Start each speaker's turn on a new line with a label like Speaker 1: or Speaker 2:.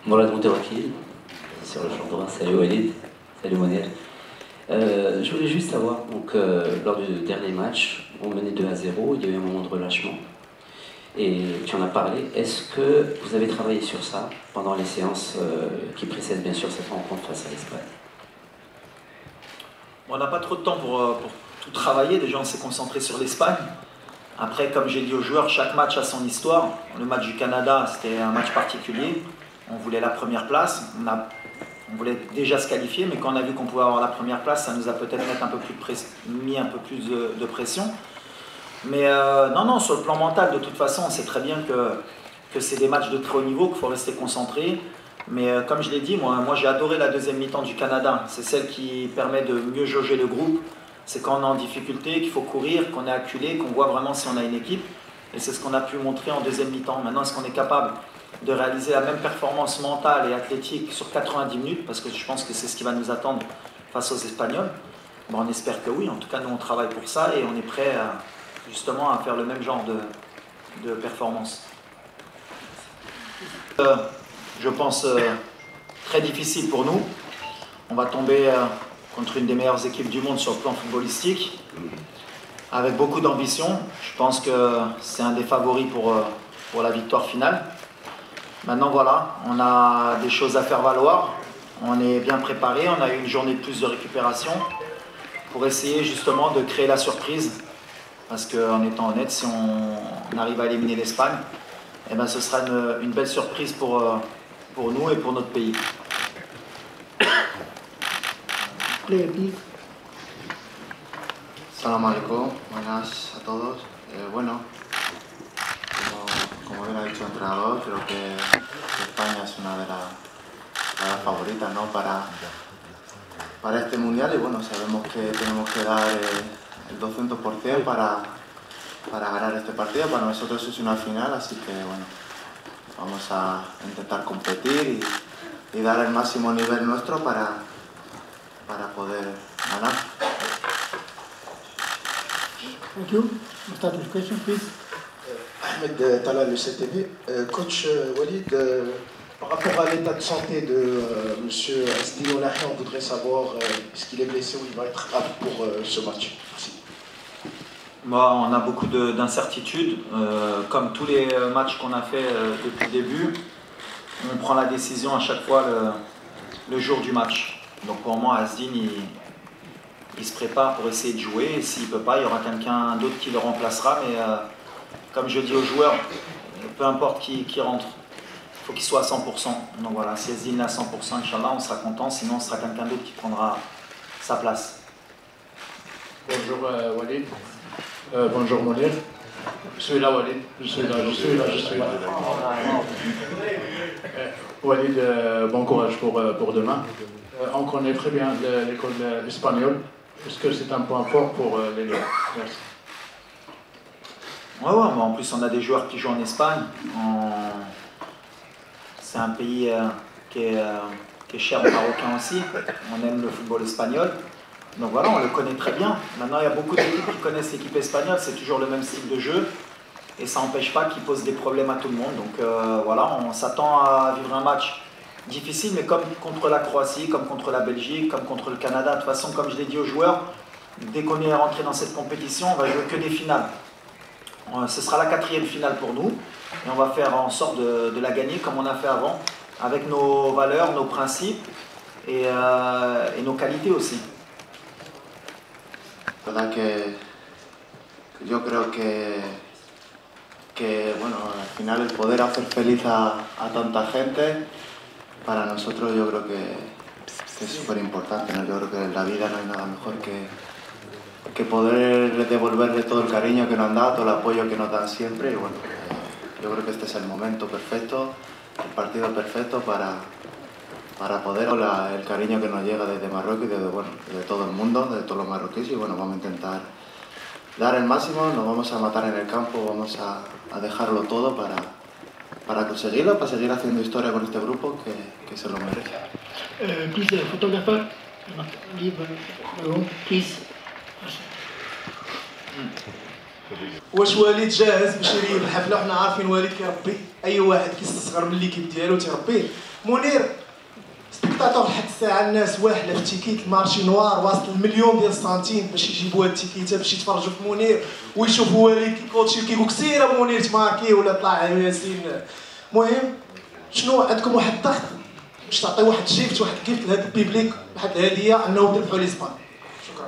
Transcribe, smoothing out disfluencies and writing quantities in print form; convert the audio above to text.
Speaker 1: Morad Moutawakil, sur le champ droit. Salut Walid, salut Monel. Je voulais juste savoir, donc, lors du dernier match, on menait 2-0, il y a eu un moment de relâchement. Et tu en as parlé. Est-ce que vous avez travaillé sur ça pendant les séances qui précèdent bien sûr cette rencontre face à l'Espagne?
Speaker 2: On n'a pas trop de temps pour tout travailler. Déjà, on s'est concentré sur l'Espagne. Après, comme j'ai dit aux joueurs, chaque match a son histoire. Le match du Canada, c'était un match particulier. On voulait la première place. On voulait déjà se qualifier, mais quand on a vu qu'on pouvait avoir la première place, ça nous a peut-être mis un peu plus de pression. Mais non, sur le plan mental, de toute façon, on sait très bien que c'est des matchs de très haut niveau, qu'il faut rester concentré. Mais comme je l'ai dit, moi j'ai adoré la deuxième mi-temps du Canada. C'est celle qui permet de mieux jauger le groupe. C'est quand on est en difficulté, qu'il faut courir, qu'on est acculé, qu'on voit vraiment si on a une équipe. Et c'est ce qu'on a pu montrer en deuxième mi-temps. Maintenant, est-ce qu'on est capable de réaliser la même performance mentale et athlétique sur 90 minutes? Parce que je pense que c'est ce qui va nous attendre face aux Espagnols. Bon, on espère que oui. En tout cas, nous, on travaille pour ça et on est prêt justement à faire le même genre de performance. Je pense très difficile pour nous. On va tomber contre une des meilleures équipes du monde sur le plan footballistique, avec beaucoup d'ambition. Je pense que c'est un des favoris pour la victoire finale. Maintenant voilà, on a des choses à faire valoir. On est bien préparé, on a eu une journée de plus de récupération pour essayer justement de créer la surprise. Parce qu'en étant honnête, si on arrive à éliminer l'Espagne, eh ben, ce sera une belle surprise pour nous et pour notre pays.
Speaker 3: Salam alaikum, buenas a todos. Bueno, como bien ha dicho el entrenador, creo que España es una de las favoritas, ¿no? para este mundial y bueno, sabemos que tenemos que dar el 200% para ganar este partido. Para nosotros es una final, así que bueno, vamos a intentar competir y dar el máximo nivel nuestro para poder ganar.
Speaker 4: Thank you. We'll start with question, please.
Speaker 5: Ahmed Talal, le CTV. Coach Walid, par rapport à l'état de santé de M. Asdin Olahi, on voudrait savoir est-ce qu'il est blessé ou il va être apte pour ce match. Merci.
Speaker 2: Bon, on a beaucoup d'incertitudes. Comme tous les matchs qu'on a fait depuis le début, on prend la décision à chaque fois le jour du match. Donc pour moi, Asdin, il se prépare pour essayer de jouer. Et s'il ne peut pas, il y aura quelqu'un d'autre qui le remplacera. Mais comme je dis aux joueurs, peu importe qui rentre, il faut qu'il soit à 100%. Donc voilà, si Asdin est à 100%, Inch'Allah, on sera content. Sinon, ce sera quelqu'un d'autre qui prendra sa place.
Speaker 6: Bonjour Walid. Bonjour Monel. Je suis là Walid. Je suis là. Walid, bon courage pour demain. On connaît très bien l'école espagnole. Est-ce que c'est un point fort pour les Lions? Merci.
Speaker 2: Ouais, mais en plus on a des joueurs qui jouent en Espagne. C'est un pays qui est cher aux Marocains aussi. On aime le football espagnol. Donc voilà, on le connaît très bien. Maintenant, il y a beaucoup d'équipes qui connaissent l'équipe espagnole. C'est toujours le même style de jeu. Et ça n'empêche pas qu'il pose des problèmes à tout le monde. Donc voilà, on s'attend à vivre un match difficile, mais comme contre la Croatie, comme contre la Belgique, comme contre le Canada. De toute façon, comme je l'ai dit aux joueurs, dès qu'on est rentré dans cette compétition, on va jouer que des finales. Ce sera la 4e finale pour nous. Et on va faire en sorte de la gagner comme on a fait avant, avec nos valeurs, nos principes et nos qualités aussi.
Speaker 3: Verdad que yo creo que bueno, al final el poder hacer feliz a tanta gente, para nosotros yo creo que es súper importante, ¿no? Yo creo que en la vida no hay nada mejor que poder devolverle todo el cariño que nos han dado, todo el apoyo que nos dan siempre y bueno, yo creo que este es el momento perfecto, el partido perfecto para poder el cariño que nos llega desde Marruecos y de todo el mundo, de todos los marroquíes y bueno, vamos a intentar dar el máximo, nos vamos a matar en el campo, vamos a dejarlo todo para conseguirlo, para seguir haciendo historia con este grupo que se lo merece.
Speaker 4: Please, photographer, leave the room, please.
Speaker 5: واش وليد جاهز باش يريد الحفله؟ وحنا عارفين وليد كيربي اي واحد كيستصغر من ليكيب ديالو تيربيه. منير سبيكتاتور لحد الساعه الناس واحله في تيكيت المارشي نوار وسط المليون ديال السنتيم باش يجيبوا هاد التيكيتات باش يتفرجوا في منير ويشوفوا وليد كيكوتشي وكيقول سير ابو منير تماركي ولا طلع ياسين. المهم شنو عندكم واحد الضغط باش تعطي واحد الجيفت واحد الجيفت لهاد البيبليك، واحد الهديه انه تربحوا ليسبان. شكرا.